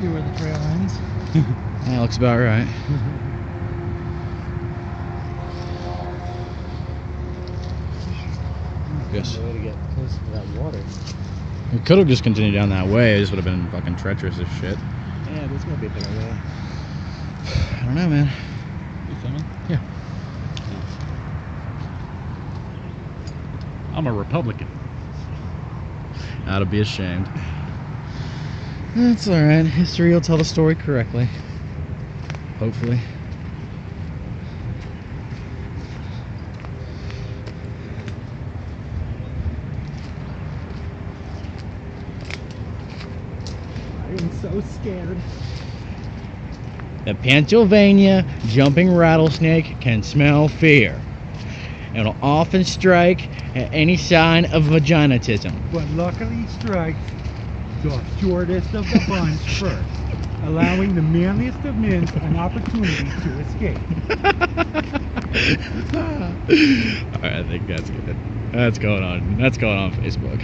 be where the trail ends. That looks about right. Yes. No way to get close to that water. We could have just continued down that way. It just would have been fucking treacherous as shit. Yeah, this might be a better way. I don't know, man. You filming? Yeah. I'm a Republican. Now to be ashamed. That's alright. History will tell the story correctly. Hopefully. I am so scared. The Pennsylvania jumping rattlesnake can smell fear. It will often strike at any sign of vaginatism. But luckily strikes the shortest of the bunch first, allowing the manliest of men an opportunity to escape. Alright, I think that's good. That's going on Facebook.